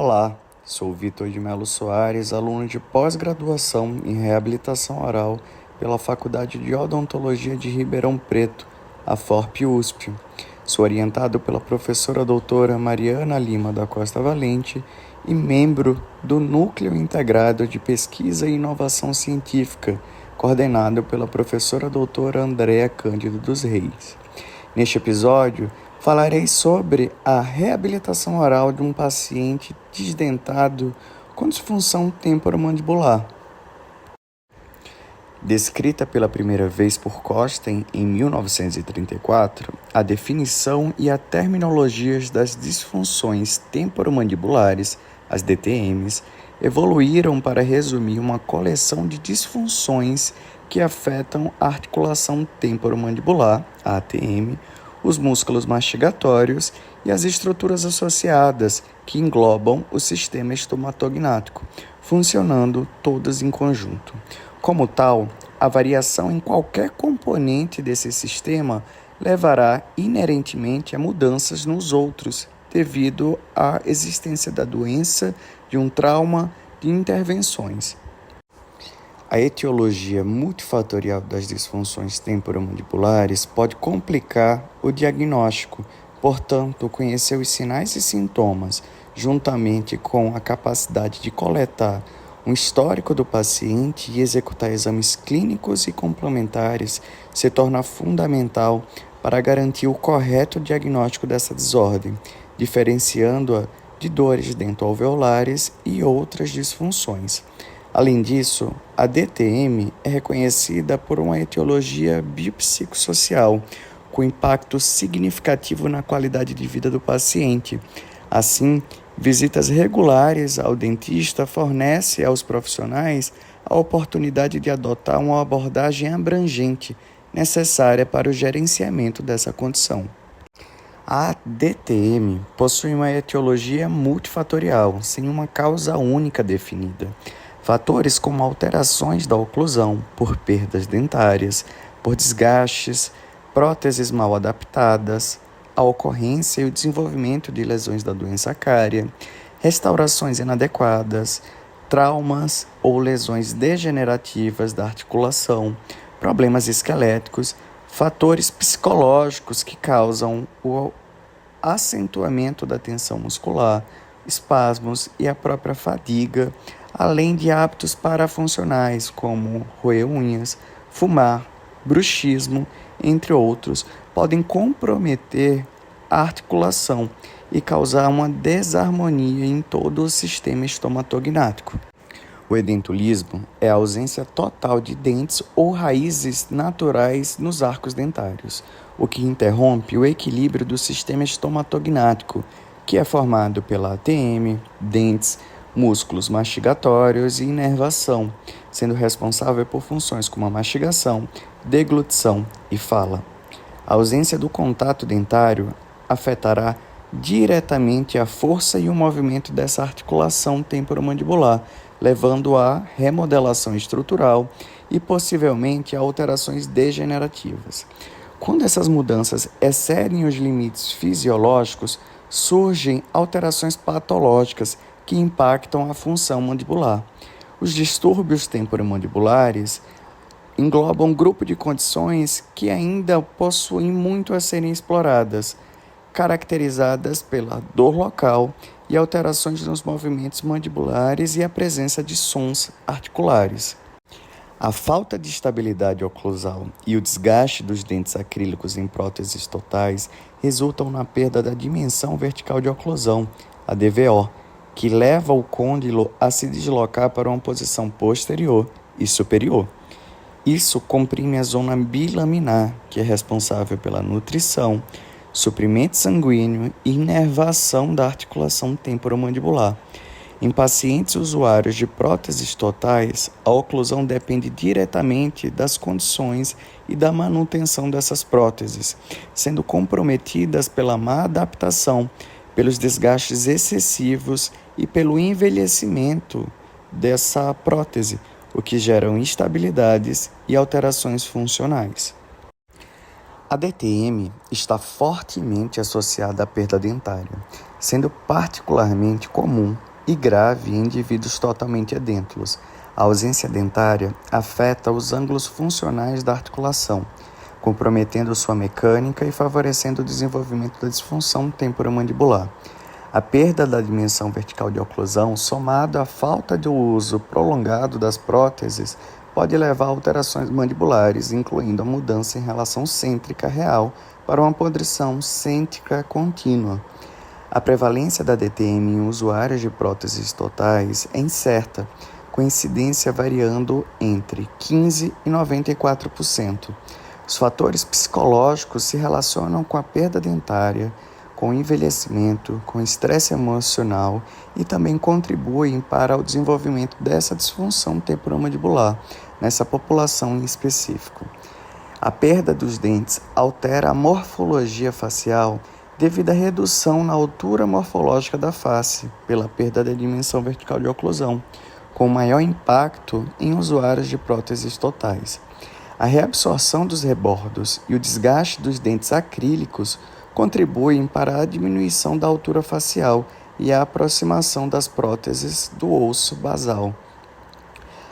Olá, sou Vitor de Melo Soares, aluno de pós-graduação em reabilitação oral pela Faculdade de Odontologia de Ribeirão Preto, a FORP-USP. Sou orientado pela professora doutora Mariana Lima da Costa Valente e membro do Núcleo Integrado de Pesquisa e Inovação Científica, coordenado pela professora doutora Andréa Cândido dos Reis. Neste episódio, falarei sobre a reabilitação oral de um paciente desdentado com disfunção temporomandibular. Descrita pela primeira vez por Kosten em 1934, a definição e a terminologia das disfunções temporomandibulares, as DTMs, evoluíram para resumir uma coleção de disfunções que afetam a articulação temporomandibular, a ATM, os músculos mastigatórios e as estruturas associadas que englobam o sistema estomatognático, funcionando todas em conjunto. Como tal, a variação em qualquer componente desse sistema levará inerentemente a mudanças nos outros, devido à existência da doença, de um trauma, de intervenções. A etiologia multifatorial das disfunções temporomandibulares pode complicar o diagnóstico, portanto, conhecer os sinais e sintomas, juntamente com a capacidade de coletar um histórico do paciente e executar exames clínicos e complementares, se torna fundamental para garantir o correto diagnóstico dessa desordem, diferenciando-a de dores dentoalveolares e outras disfunções. Além disso, a DTM é reconhecida por uma etiologia biopsicossocial, com impacto significativo na qualidade de vida do paciente. Assim, visitas regulares ao dentista fornecem aos profissionais a oportunidade de adotar uma abordagem abrangente, necessária para o gerenciamento dessa condição. A DTM possui uma etiologia multifatorial, sem uma causa única definida. Fatores como alterações da oclusão, por perdas dentárias, por desgastes, próteses mal adaptadas, a ocorrência e o desenvolvimento de lesões da doença cária, restaurações inadequadas, traumas ou lesões degenerativas da articulação, problemas esqueléticos, fatores psicológicos que causam o acentuamento da tensão muscular, espasmos e a própria fadiga, além de hábitos parafuncionais como roer unhas, fumar, bruxismo, entre outros, podem comprometer a articulação e causar uma desarmonia em todo o sistema estomatognático. O edentulismo é a ausência total de dentes ou raízes naturais nos arcos dentários, o que interrompe o equilíbrio do sistema estomatognático, que é formado pela ATM, dentes, músculos mastigatórios e inervação, sendo responsável por funções como a mastigação, deglutição e fala. A ausência do contato dentário afetará diretamente a força e o movimento dessa articulação temporomandibular, levando à remodelação estrutural e possivelmente a alterações degenerativas. Quando essas mudanças excedem os limites fisiológicos, surgem alterações patológicas que impactam a função mandibular. Os distúrbios temporomandibulares englobam um grupo de condições que ainda possuem muito a serem exploradas, caracterizadas pela dor local e alterações nos movimentos mandibulares e a presença de sons articulares. A falta de estabilidade oclusal e o desgaste dos dentes acrílicos em próteses totais resultam na perda da dimensão vertical de oclusão, a DVO, que leva o côndilo a se deslocar para uma posição posterior e superior. Isso comprime a zona bilaminar, que é responsável pela nutrição, suprimento sanguíneo e inervação da articulação temporomandibular. Em pacientes usuários de próteses totais, a oclusão depende diretamente das condições e da manutenção dessas próteses, sendo comprometidas pela má adaptação, pelos desgastes excessivos e pelo envelhecimento dessa prótese, o que geram instabilidades e alterações funcionais. A DTM está fortemente associada à perda dentária, sendo particularmente comum e grave em indivíduos totalmente edêntulos. A ausência dentária afeta os ângulos funcionais da articulação, comprometendo sua mecânica e favorecendo o desenvolvimento da disfunção temporomandibular. A perda da dimensão vertical de oclusão, somado à falta de uso prolongado das próteses, pode levar a alterações mandibulares, incluindo a mudança em relação cêntrica real para uma posição cêntrica contínua. A prevalência da DTM em usuários de próteses totais é incerta, com incidência variando entre 15% e 94%. Os fatores psicológicos se relacionam com a perda dentária, com o envelhecimento, com o estresse emocional e também contribuem para o desenvolvimento dessa disfunção temporomandibular nessa população em específico. A perda dos dentes altera a morfologia facial devido à redução na altura morfológica da face pela perda da dimensão vertical de oclusão, com maior impacto em usuários de próteses totais. A reabsorção dos rebordos e o desgaste dos dentes acrílicos contribuem para a diminuição da altura facial e a aproximação das próteses do osso basal.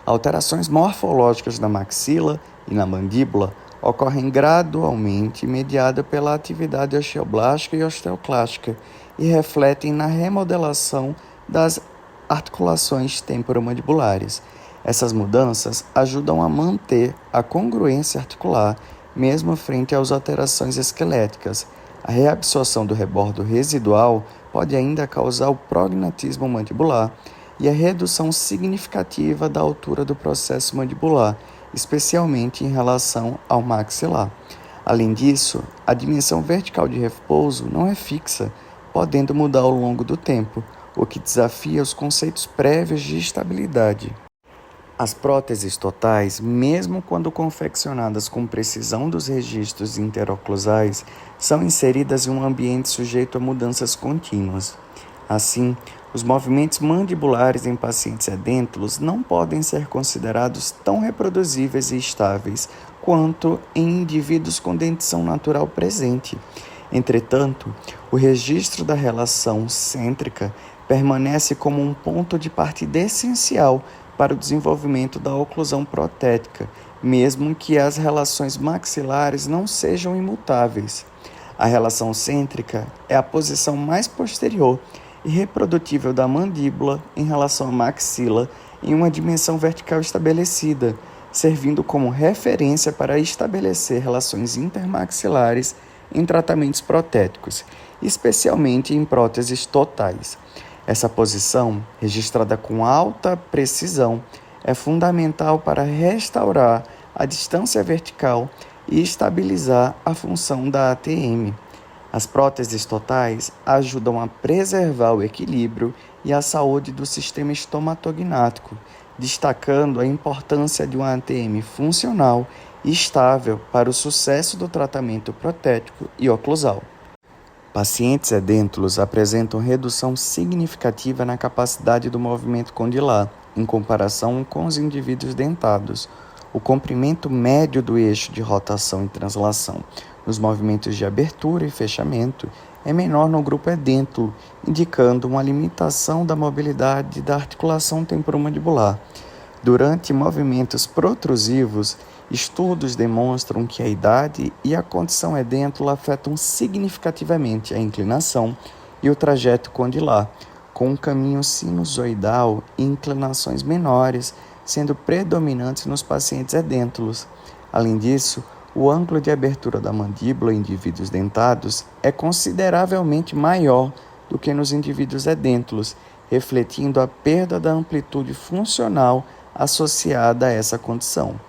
Alterações morfológicas na maxila e na mandíbula ocorrem gradualmente mediada pela atividade osteoblástica e osteoclástica e refletem na remodelação das articulações temporomandibulares. Essas mudanças ajudam a manter a congruência articular, mesmo frente às alterações esqueléticas. A reabsorção do rebordo residual pode ainda causar o prognatismo mandibular e a redução significativa da altura do processo mandibular, especialmente em relação ao maxilar. Além disso, a dimensão vertical de repouso não é fixa, podendo mudar ao longo do tempo, o que desafia os conceitos prévios de estabilidade. As próteses totais, mesmo quando confeccionadas com precisão dos registros interoclusais, são inseridas em um ambiente sujeito a mudanças contínuas. Assim, os movimentos mandibulares em pacientes edêntulos não podem ser considerados tão reproduzíveis e estáveis quanto em indivíduos com dentição natural presente. Entretanto, o registro da relação cêntrica permanece como um ponto de partida essencial para o desenvolvimento da oclusão protética, mesmo que as relações maxilares não sejam imutáveis. A relação cêntrica é a posição mais posterior e reprodutível da mandíbula em relação à maxila em uma dimensão vertical estabelecida, servindo como referência para estabelecer relações intermaxilares em tratamentos protéticos, especialmente em próteses totais. Essa posição, registrada com alta precisão, é fundamental para restaurar a distância vertical e estabilizar a função da ATM. As próteses totais ajudam a preservar o equilíbrio e a saúde do sistema estomatognático, destacando a importância de uma ATM funcional e estável para o sucesso do tratamento protético e oclusal. Pacientes edêntulos apresentam redução significativa na capacidade do movimento condilar, em comparação com os indivíduos dentados. O comprimento médio do eixo de rotação e translação nos movimentos de abertura e fechamento é menor no grupo edêntulo, indicando uma limitação da mobilidade da articulação temporomandibular. Durante movimentos protrusivos, estudos demonstram que a idade e a condição edêntula afetam significativamente a inclinação e o trajeto condilar, com um caminho sinusoidal e inclinações menores, sendo predominantes nos pacientes edêntulos. Além disso, o ângulo de abertura da mandíbula em indivíduos dentados é consideravelmente maior do que nos indivíduos edêntulos, refletindo a perda da amplitude funcional associada a essa condição.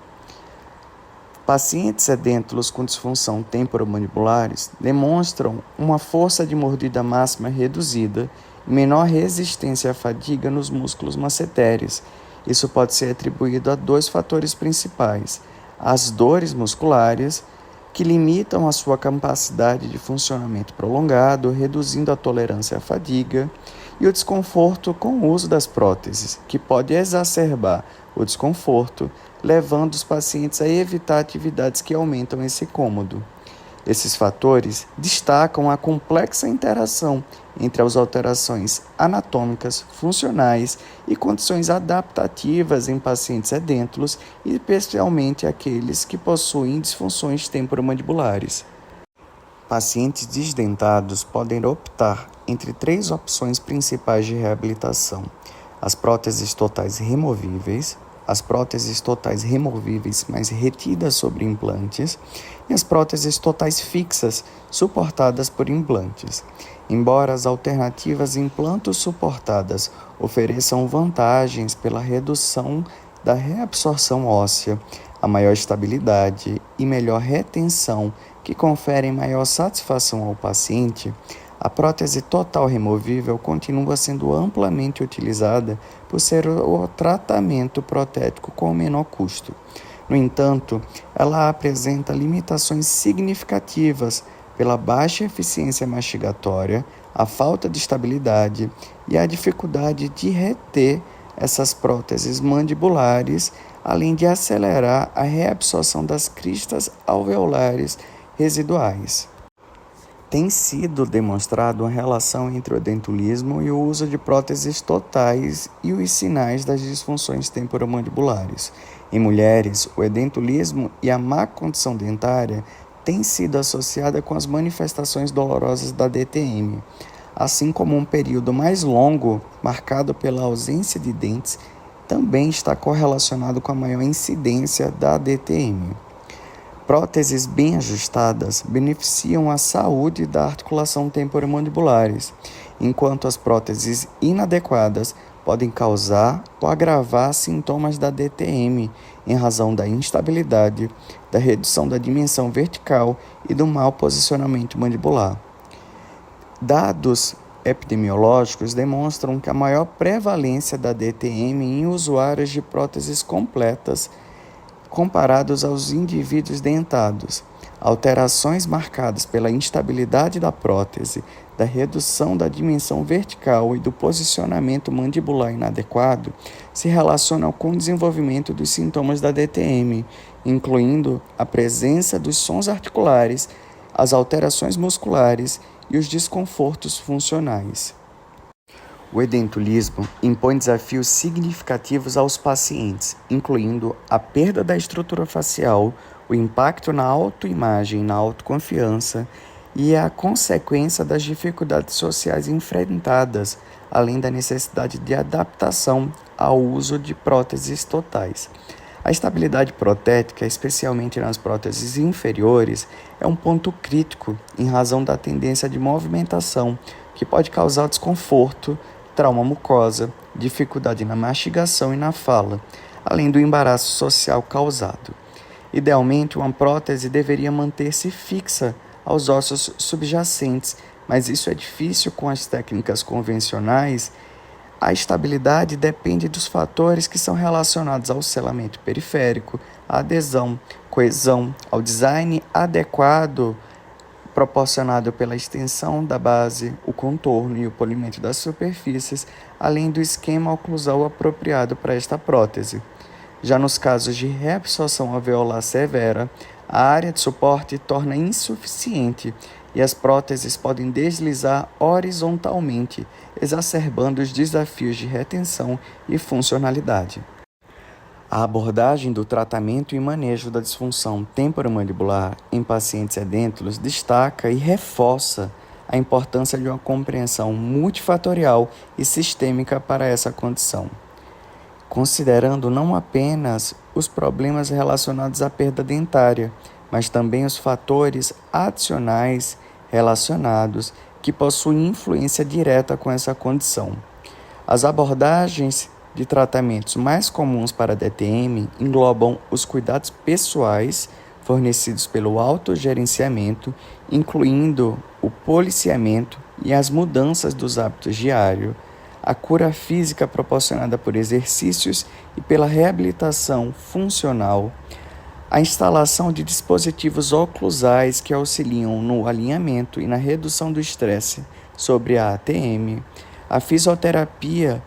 Pacientes edêntulos com disfunção temporomandibulares demonstram uma força de mordida máxima reduzida e menor resistência à fadiga nos músculos masseteres. Isso pode ser atribuído a dois fatores principais: as dores musculares, que limitam a sua capacidade de funcionamento prolongado, reduzindo a tolerância à fadiga, e o desconforto com o uso das próteses, que pode exacerbar o desconforto, levando os pacientes a evitar atividades que aumentam esse incômodo. Esses fatores destacam a complexa interação entre as alterações anatômicas, funcionais e condições adaptativas em pacientes edêntulos, especialmente aqueles que possuem disfunções temporomandibulares. Pacientes desdentados podem optar entre três opções principais de reabilitação: as próteses totais removíveis, as próteses totais removíveis, mas retidas sobre implantes, e as próteses totais fixas, suportadas por implantes. Embora as alternativas implanto-suportadas ofereçam vantagens pela redução da reabsorção óssea, a maior estabilidade e melhor retenção que conferem maior satisfação ao paciente, a prótese total removível continua sendo amplamente utilizada por ser o tratamento protético com menor custo. No entanto, ela apresenta limitações significativas pela baixa eficiência mastigatória, a falta de estabilidade e a dificuldade de reter essas próteses mandibulares, além de acelerar a reabsorção das cristas alveolares residuais. Tem sido demonstrado uma relação entre o edentulismo e o uso de próteses totais e os sinais das disfunções temporomandibulares. Em mulheres, o edentulismo e a má condição dentária têm sido associada com as manifestações dolorosas da DTM, assim como um período mais longo, marcado pela ausência de dentes, também está correlacionado com a maior incidência da DTM. Próteses bem ajustadas beneficiam a saúde da articulação temporomandibulares, enquanto as próteses inadequadas podem causar ou agravar sintomas da DTM em razão da instabilidade, da redução da dimensão vertical e do mau posicionamento mandibular. Dados epidemiológicos demonstram que a maior prevalência da DTM em usuários de próteses completas comparados aos indivíduos dentados. Alterações marcadas pela instabilidade da prótese, da redução da dimensão vertical e do posicionamento mandibular inadequado se relacionam com o desenvolvimento dos sintomas da DTM, incluindo a presença dos sons articulares, as alterações musculares e os desconfortos funcionais. O edentulismo impõe desafios significativos aos pacientes, incluindo a perda da estrutura facial, o impacto na autoimagem e na autoconfiança e a consequência das dificuldades sociais enfrentadas, além da necessidade de adaptação ao uso de próteses totais. A estabilidade protética, especialmente nas próteses inferiores, é um ponto crítico em razão da tendência de movimentação, que pode causar desconforto, trauma mucosa, dificuldade na mastigação e na fala, além do embaraço social causado. Idealmente, uma prótese deveria manter-se fixa aos ossos subjacentes, mas isso é difícil com as técnicas convencionais. A estabilidade depende dos fatores que são relacionados ao selamento periférico, à adesão, coesão, ao design adequado proporcionado pela extensão da base, o contorno e o polimento das superfícies, além do esquema oclusal apropriado para esta prótese. Já nos casos de reabsorção alveolar severa, a área de suporte torna insuficiente e as próteses podem deslizar horizontalmente, exacerbando os desafios de retenção e funcionalidade. A abordagem do tratamento e manejo da disfunção temporomandibular em pacientes edêntulos destaca e reforça a importância de uma compreensão multifatorial e sistêmica para essa condição, considerando não apenas os problemas relacionados à perda dentária, mas também os fatores adicionais relacionados que possuem influência direta com essa condição. As abordagens de tratamentos mais comuns para a DTM englobam os cuidados pessoais fornecidos pelo autogerenciamento, incluindo o policiamento e as mudanças dos hábitos diários, a cura física proporcionada por exercícios e pela reabilitação funcional, a instalação de dispositivos oclusais que auxiliam no alinhamento e na redução do estresse sobre a ATM, a fisioterapia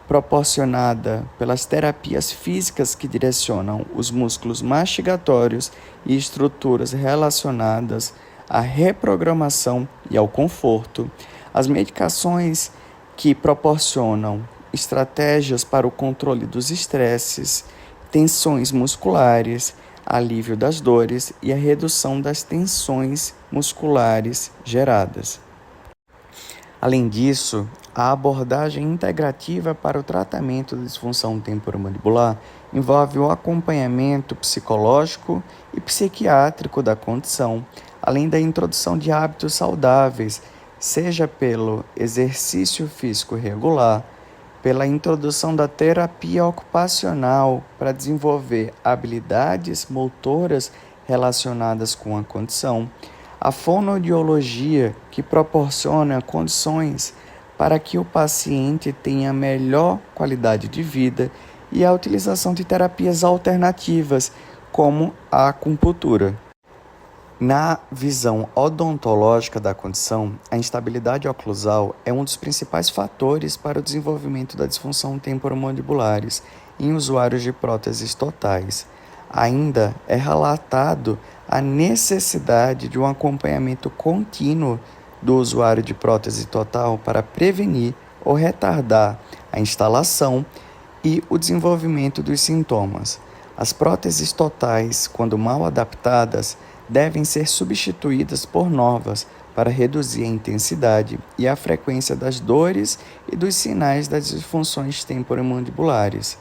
proporcionada pelas terapias físicas que direcionam os músculos mastigatórios e estruturas relacionadas à reprogramação e ao conforto. As medicações que proporcionam estratégias para o controle dos estresses, tensões musculares, alívio das dores e a redução das tensões musculares geradas. Além disso, a abordagem integrativa para o tratamento da disfunção temporomandibular envolve o acompanhamento psicológico e psiquiátrico da condição, além da introdução de hábitos saudáveis, seja pelo exercício físico regular, pela introdução da terapia ocupacional para desenvolver habilidades motoras relacionadas com a condição, a fonoaudiologia, que proporciona condições para que o paciente tenha melhor qualidade de vida, e a utilização de terapias alternativas, como a acupuntura. Na visão odontológica da condição, a instabilidade oclusal é um dos principais fatores para o desenvolvimento da disfunção temporomandibulares em usuários de próteses totais. Ainda é relatado a necessidade de um acompanhamento contínuo do usuário de prótese total para prevenir ou retardar a instalação e o desenvolvimento dos sintomas. As próteses totais, quando mal adaptadas, devem ser substituídas por novas para reduzir a intensidade e a frequência das dores e dos sinais das disfunções temporomandibulares.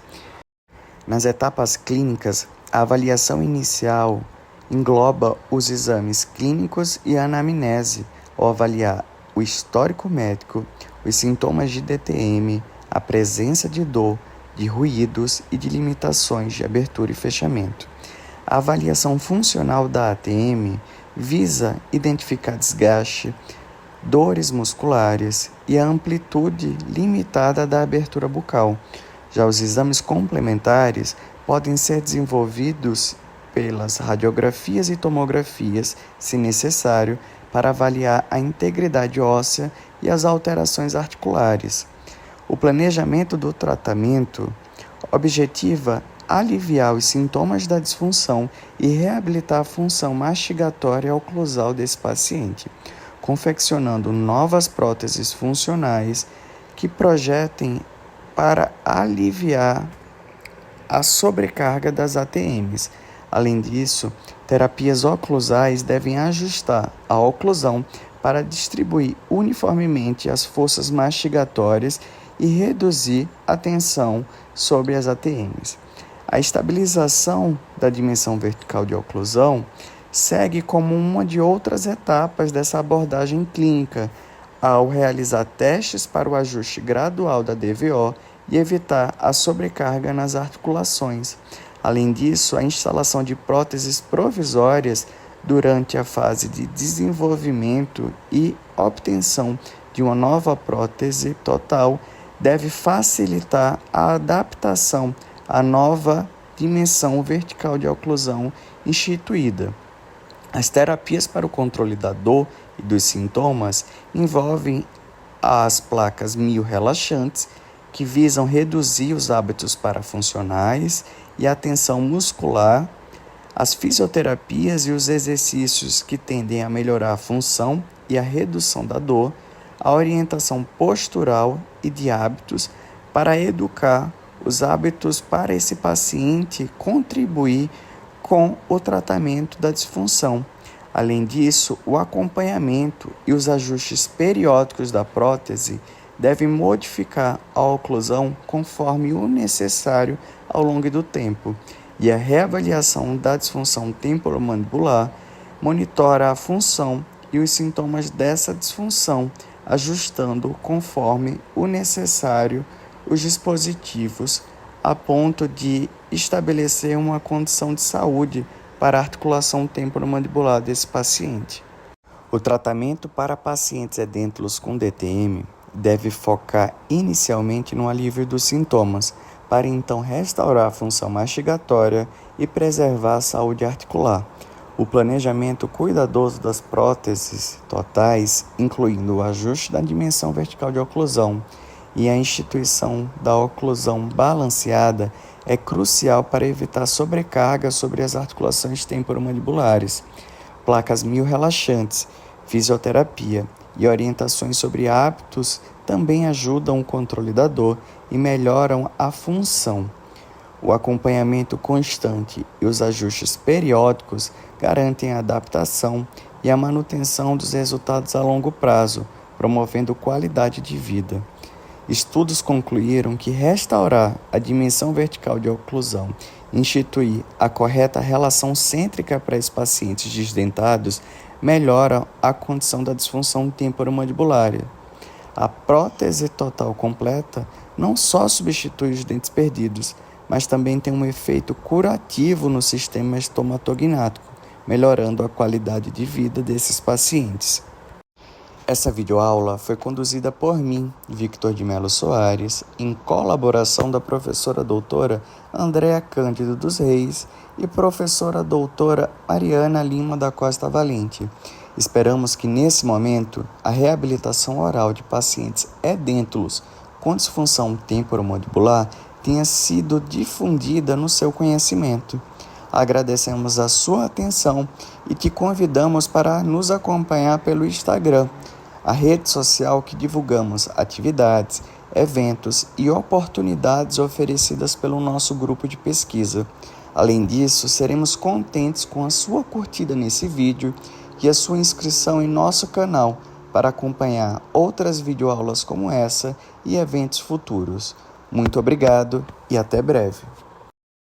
Nas etapas clínicas, a avaliação inicial engloba os exames clínicos e a anamnese, ao avaliar o histórico médico, os sintomas de DTM, a presença de dor, de ruídos e de limitações de abertura e fechamento. A avaliação funcional da ATM visa identificar desgaste, dores musculares e a amplitude limitada da abertura bucal. Já os exames complementares podem ser desenvolvidos pelas radiografias e tomografias, se necessário, para avaliar a integridade óssea e as alterações articulares. O planejamento do tratamento objetiva aliviar os sintomas da disfunção e reabilitar a função mastigatória oclusal desse paciente, confeccionando novas próteses funcionais que projetem para aliviar a sobrecarga das ATMs. Além disso, terapias oclusais devem ajustar a oclusão para distribuir uniformemente as forças mastigatórias e reduzir a tensão sobre as ATMs. A estabilização da dimensão vertical de oclusão segue como uma de outras etapas dessa abordagem clínica, ao realizar testes para o ajuste gradual da DVO e evitar a sobrecarga nas articulações. Além disso, a instalação de próteses provisórias durante a fase de desenvolvimento e obtenção de uma nova prótese total deve facilitar a adaptação à nova dimensão vertical de oclusão instituída. As terapias para o controle da dor e dos sintomas envolvem as placas mio-relaxantes, que visam reduzir os hábitos parafuncionais e a tensão muscular, as fisioterapias e os exercícios que tendem a melhorar a função e a redução da dor, a orientação postural e de hábitos para educar os hábitos para esse paciente contribuir com o tratamento da disfunção. Além disso, o acompanhamento e os ajustes periódicos da prótese devem modificar a oclusão conforme o necessário ao longo do tempo, e a reavaliação da disfunção temporomandibular monitora a função e os sintomas dessa disfunção, ajustando conforme o necessário os dispositivos a ponto de estabelecer uma condição de saúde para a articulação temporomandibular desse paciente. O tratamento para pacientes edêntulos com DTM deve focar inicialmente no alívio dos sintomas, para então restaurar a função mastigatória e preservar a saúde articular. O planejamento cuidadoso das próteses totais, incluindo o ajuste da dimensão vertical de oclusão e a instituição da oclusão balanceada, é crucial para evitar sobrecarga sobre as articulações temporomandibulares. placas mio-relaxantes, fisioterapia e orientações sobre hábitos também ajudam o controle da dor e melhoram a função. O acompanhamento constante e os ajustes periódicos garantem a adaptação e a manutenção dos resultados a longo prazo, promovendo qualidade de vida. Estudos concluíram que restaurar a dimensão vertical de oclusão e instituir a correta relação cêntrica para os pacientes desdentados melhora a condição da disfunção temporomandibular. A prótese total completa não só substitui os dentes perdidos, mas também tem um efeito curativo no sistema estomatognático, melhorando a qualidade de vida desses pacientes. Essa videoaula foi conduzida por mim, Victor de Melo Soares, em colaboração da professora doutora Andréa Cândido dos Reis e professora doutora Mariana Lima da Costa Valente. Esperamos que nesse momento a reabilitação oral de pacientes edêntulos com disfunção temporomandibular tenha sido difundida no seu conhecimento. Agradecemos a sua atenção e te convidamos para nos acompanhar pelo Instagram, a rede social que divulgamos atividades, eventos e oportunidades oferecidas pelo nosso grupo de pesquisa. Além disso, seremos contentes com a sua curtida nesse vídeo e a sua inscrição em nosso canal para acompanhar outras videoaulas como essa e eventos futuros. Muito obrigado e até breve.